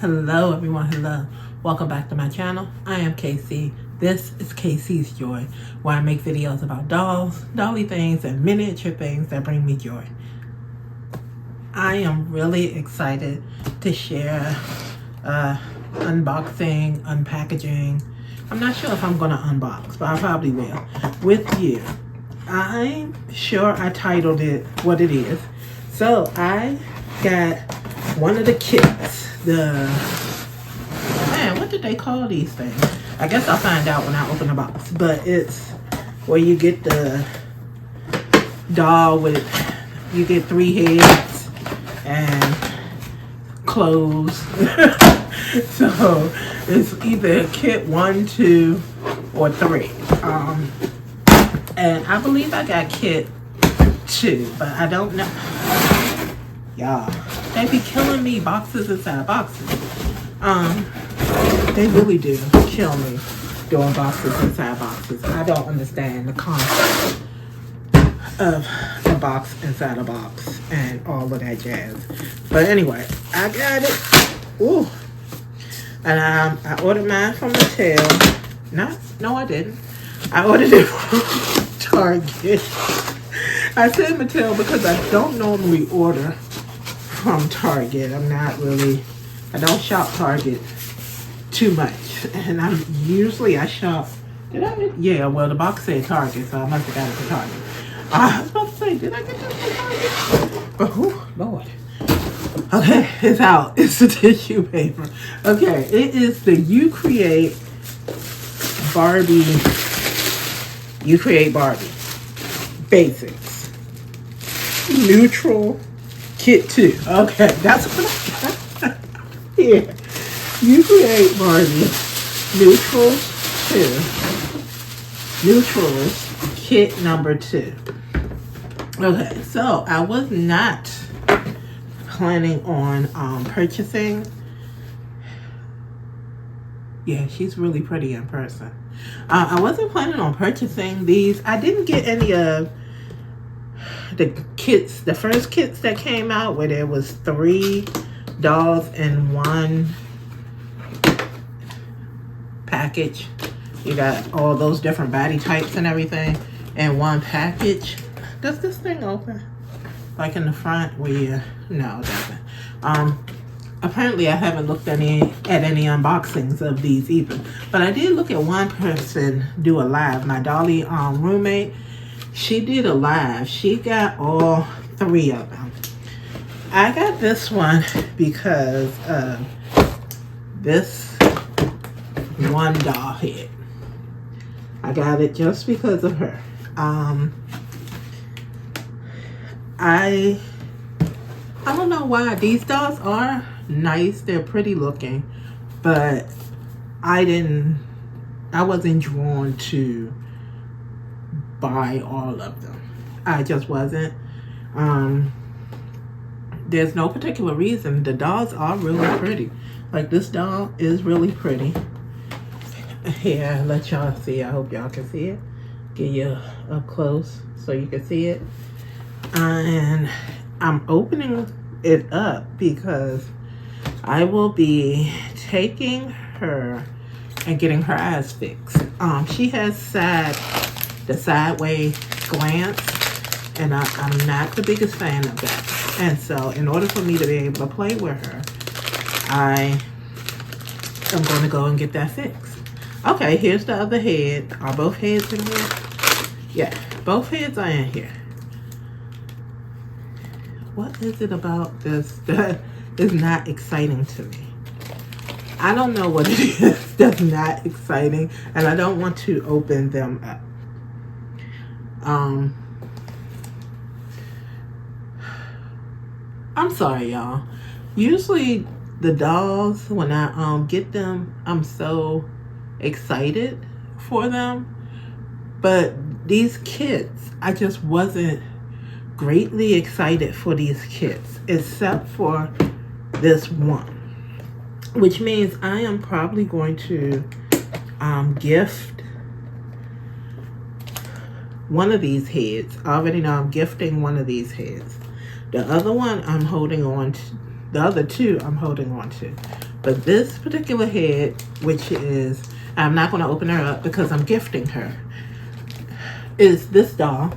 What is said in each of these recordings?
Hello everyone, hello. Welcome back to my channel. I am KC. This is KC's Joy, where I make videos about dolls, dolly things, and miniature things that bring me joy. I am really excited to share unboxing, unpackaging. I'm not sure if I'm going to unbox, but I probably will, with you. I'm sure I titled it what it is. So I got one of the kits. What did they call these things? I guess I'll find out when I open the box. But it's where you get the doll with, you get 3 heads and clothes. So it's either kit 1, 2, or 3. And I believe I got kit 2, but I don't know. Y'all, they be killing me, boxes inside boxes. They really do kill me doing boxes inside boxes. I don't understand the concept of a box inside a box and all of that jazz. But anyway, I got it. Ooh. And I ordered mine from Mattel. No, I didn't. I ordered it from Target. I said Mattel because I don't normally order from Target. I don't shop Target too much. And I shop, yeah, well the box said Target, so I must have got it from Target. I was about to say, did I get this from Target? Oh, Lord. Okay, it's out. It's the tissue paper. Okay, it is the You Create Barbie Basics. Neutral Kit 2. Okay, that's what I got. Here. You Create Barbie Neutrals Kit number 2. Okay, so I was not planning on purchasing. Yeah, she's really pretty in person. I wasn't planning on purchasing these. I didn't get any of the kits, the first kits that came out where there was 3 dolls in one package. You got all those different body types and everything in one package. Does this thing open? Like in the front where you, no, it doesn't. Apparently I haven't looked at any unboxings of these either. But I did look at one person do a live. My dolly roommate, she did a live. She got all 3 of them. I got this one because of this one doll head. I got it just because of her. I don't know why. These dolls are nice. They're pretty looking. But I wasn't drawn to buy all of them. I just wasn't. There's no particular reason. The dolls are really pretty. Like this doll is really pretty. Here, let y'all see. I hope y'all can see it. Get you up close so you can see it. And I'm opening it up because I will be taking her and getting her eyes fixed. She has the sideways glance, and I'm not the biggest fan of that. And so in order for me to be able to play with her, I am going to go and get that fixed. Okay, here's the other head. Are both heads in here? Yeah, both heads are in here. What is it about this that is not exciting to me? I don't know what it is that's not exciting, and I don't want to open them up. I'm sorry, y'all. Usually the dolls, when I get them, I'm so excited for them. But these kits, I just wasn't greatly excited for these kits, except for this one. Which means I am probably going to gift one of these heads. I already know I'm gifting one of these heads. The other one I'm holding on The other two I'm holding on to. But this particular head, which is, I'm not going to open her up because I'm gifting her, is this doll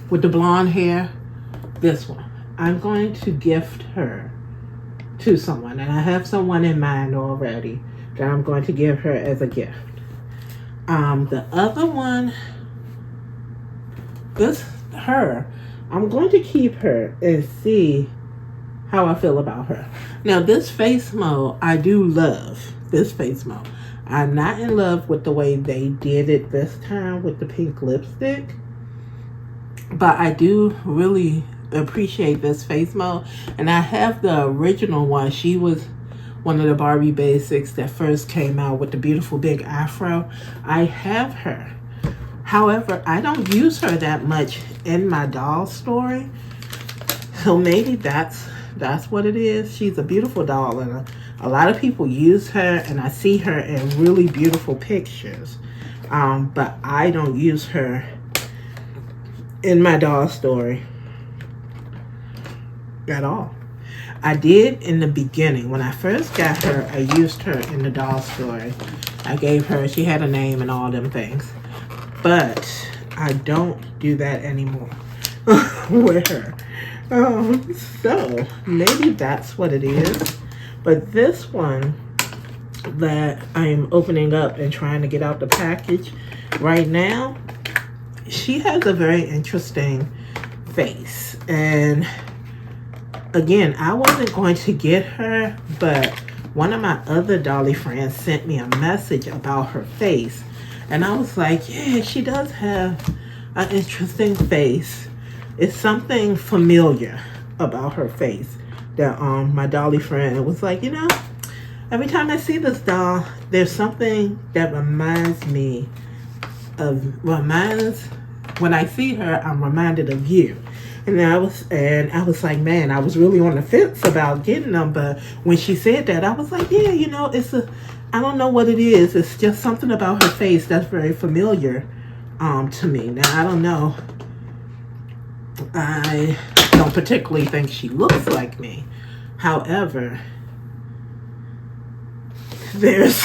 with the blonde hair. This one. I'm going to gift her to someone. And I have someone in mind already that I'm going to give her as a gift. The other one, I'm going to keep her and see how I feel about her. Now, this face mode, I do love this face mode. I'm not in love with the way they did it this time with the pink lipstick, but I do really appreciate this face mode. And I have the original one. She was one of the Barbie basics that first came out with the beautiful big afro. I have her. However, I don't use her that much in my doll story. So maybe that's what it is. She's a beautiful doll, and a lot of people use her, and I see her in really beautiful pictures. But I don't use her in my doll story at all. I did in the beginning. When I first got her, I used her in the doll story. I gave her, she had a name and all them things. But I don't do that anymore with her. So maybe that's what it is. But this one that I'm opening up and trying to get out the package right now, she has a very interesting face. And again, I wasn't going to get her, but one of my other dolly friends sent me a message about her face. And I was like, yeah, she does have an interesting face. It's something familiar about her face that my dolly friend was like, you know, every time I see this doll, there's something that reminds me of, when I see her, I'm reminded of you. And I was like, man, I was really on the fence about getting them, but when she said that, I was like, yeah, you know, I don't know what it is. It's just something about her face that's very familiar to me. Now, I don't know. I don't particularly think she looks like me. However, there's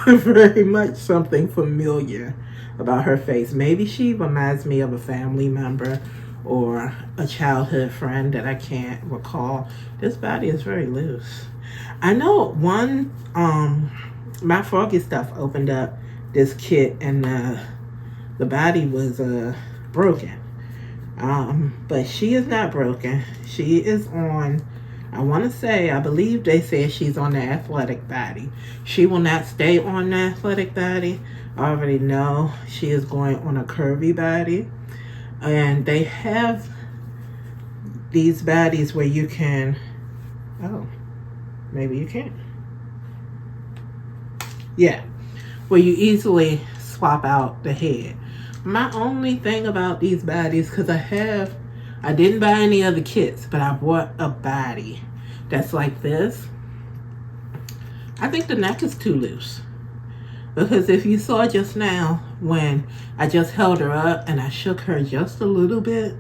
very much something familiar about her face. Maybe she reminds me of a family member or a childhood friend that I can't recall. This body is very loose. I know one, my Froggy Stuff opened up this kit and the body was broken. But she is not broken. She is on, I believe they said she's on the athletic body. She will not stay on the athletic body. I already know she is going on a curvy body. And they have these bodies where you can, maybe you can't. Yeah, where you easily swap out the head. My only thing about these bodies, because I didn't buy any other kits, but I bought a body that's like this. I think the neck is too loose. Because if you saw just now, when I just held her up and I shook her just a little bit,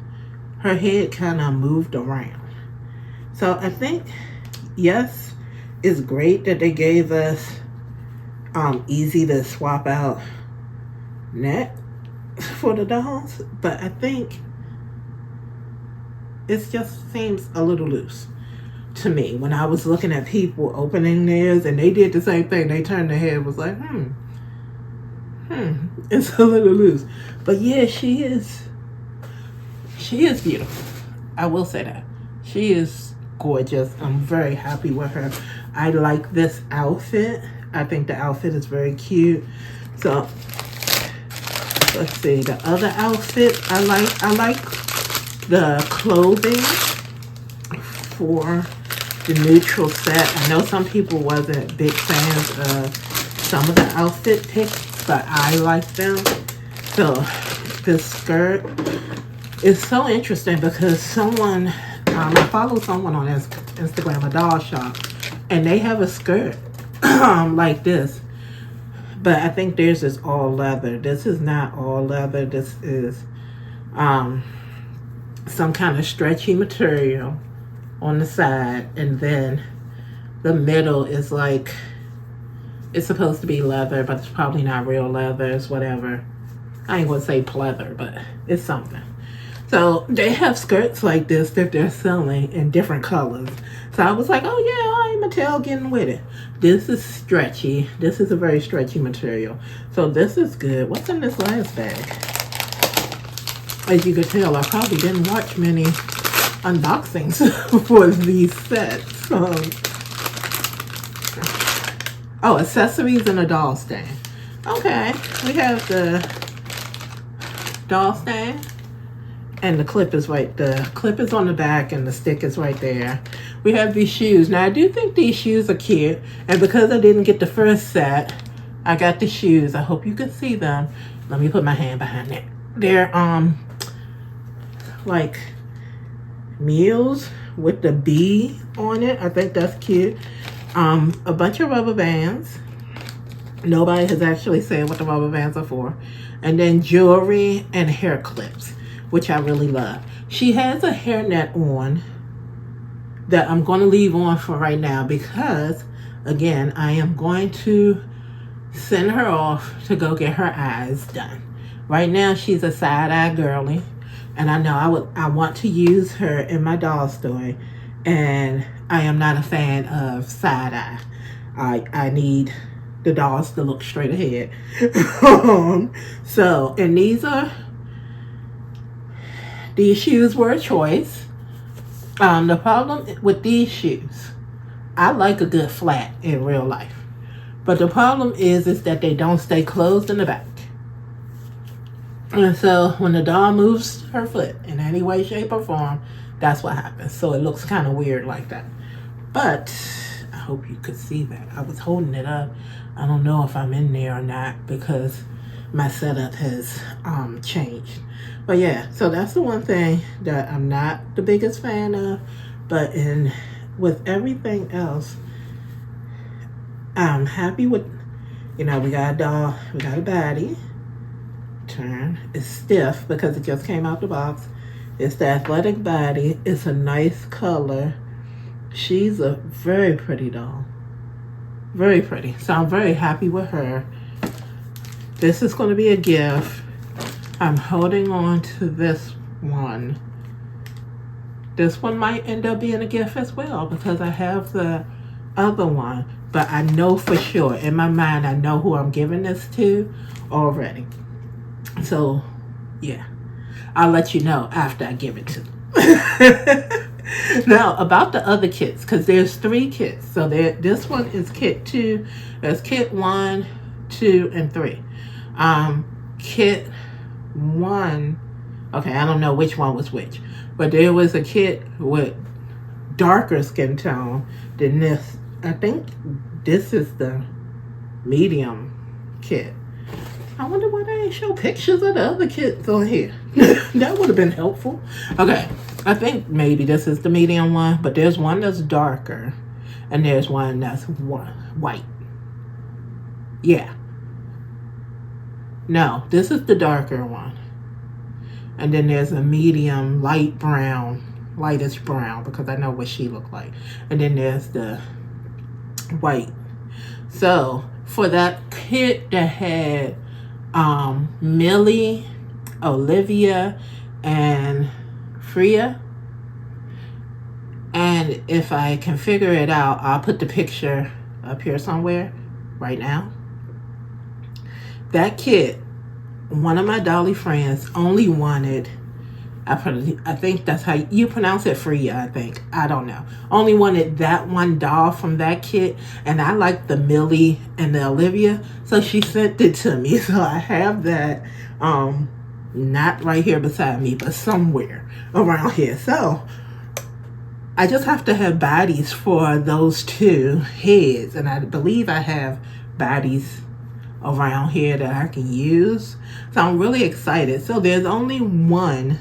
her head kind of moved around. So I think, yes, it's great that they gave us easy to swap out neck for the dolls, but I think it just seems a little loose to me. When I was looking at people opening theirs and they did the same thing, they turned their head, was like, it's a little loose. But yeah, she is beautiful. I will say that. She is gorgeous. I'm very happy with her. I like this outfit. I think the outfit is very cute. So let's see, the other outfit I like the clothing for the neutral set. I know some people wasn't big fans of some of the outfit picks, but I like them. So this skirt is so interesting because someone, I follow someone on Instagram, a doll shop, and they have a skirt like this. But I think theirs is all leather. This is not all leather. This is some kind of stretchy material. on the side, and then the middle is like, it's supposed to be leather, but it's probably not real leather. It's whatever. I ain't gonna say pleather, but it's something. So they have skirts like this that they're selling in different colors. So I was like, oh yeah, I'm Mattel getting with it. This is stretchy. This is a very stretchy material. So this is good. What's in this last bag? As you could tell, I probably didn't watch many unboxings for these sets. Oh, accessories and a doll stand. Okay, we have the doll stand. And the clip is on the back and the stick is right there. We have these shoes. Now I do think these shoes are cute. And because I didn't get the first set, I got the shoes. I hope you can see them. Let me put my hand behind it. They're like meals with the B on it. I think that's cute. A bunch of rubber bands. Nobody has actually said what the rubber bands are for. And then jewelry and hair clips, which I really love. She has a hairnet on that I'm going to leave on for right now because, again, I am going to send her off to go get her eyes done. Right now, she's a side-eye girly, and I know I want to use her in my doll story, and I am not a fan of side-eye. I need the dolls to look straight ahead. So, and these shoes were a choice. The problem with these shoes, I like a good flat in real life. But the problem is that they don't stay closed in the back. And so when the doll moves her foot in any way, shape, or form, that's what happens. So it looks kind of weird like that. But I hope you could see that. I was holding it up. I don't know if I'm in there or not because my setup has changed. But yeah, so that's the one thing that I'm not the biggest fan of. But with everything else, I'm happy with, we got a doll, we got a baddie. Turn. It's stiff because it just came out the box. It's the athletic baddie. It's a nice color. She's a very pretty doll. Very pretty. So I'm very happy with her. This is going to be a gift. I'm holding on to this one. This one might end up being a gift as well because I have the other one. But I know for sure, in my mind, I know who I'm giving this to already. So, yeah. I'll let you know after I give it to them. Now, about the other kits, because there's 3 kits. So this one is kit 2. There's kit 1, 2, and 3. Kit 1, okay, I don't know which one was which. But there was a kit with darker skin tone than this. I think this is the medium kit. I wonder why they ain't show pictures of the other kits on here. That would have been helpful. Okay, I think maybe this is the medium one, but there's one that's darker, and there's one that's white. Yeah. No, this is the darker one. And then there's a medium light brown, lightest brown, because I know what she looked like. And then there's the white. So, for that kit that had Millie, Olivia, and Freya. And if I can figure it out, I'll put the picture up here somewhere right now. That kit, one of my dolly friends only wanted, I think that's how you pronounce it, Freya, I think. I don't know. Only wanted that one doll from that kit. And I like the Millie and the Olivia. So she sent it to me. So I have that, not right here beside me, but somewhere around here. So I just have to have bodies for those 2 heads. And I believe I have bodies around here that I can use. So I'm really excited. So there's only one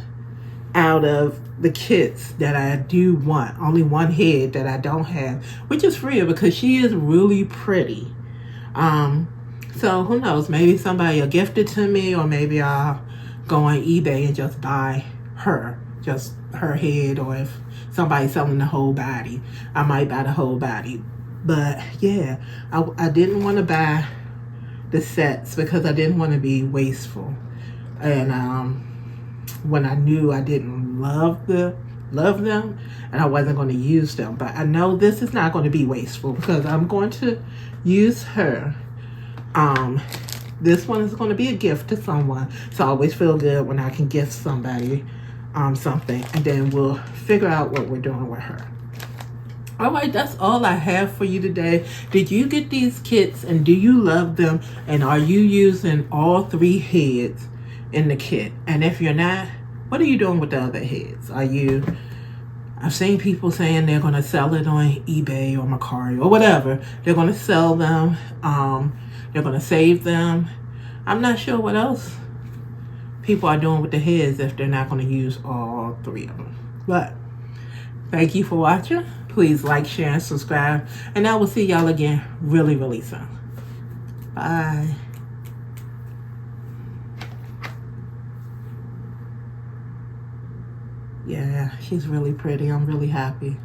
out of the kits that I do want. Only one head that I don't have, which is Freya because she is really pretty. So who knows? Maybe somebody will gift it to me, or maybe I'll go on eBay and just buy her, just her head, or if somebody selling the whole body, I might buy the whole body. But yeah, I didn't want to buy the sets because I didn't want to be wasteful. And when I knew I didn't love them and I wasn't going to use them, but I know this is not going to be wasteful because I'm going to use her. This one is going to be a gift to someone, so I always feel good when I can gift somebody something, and then we'll figure out what we're doing with her. All right, that's all I have for you today. Did you get these kits and do you love them? And are you using all 3 heads in the kit? And if you're not, what are you doing with the other heads? I've seen people saying they're going to sell it on eBay or Mercari or whatever. They're going to sell them. They're going to save them. I'm not sure what else people are doing with the heads if they're not going to use all 3 of them. But thank you for watching. Please like, share, and subscribe. And I will see y'all again really, really soon. Bye. Yeah, she's really pretty. I'm really happy.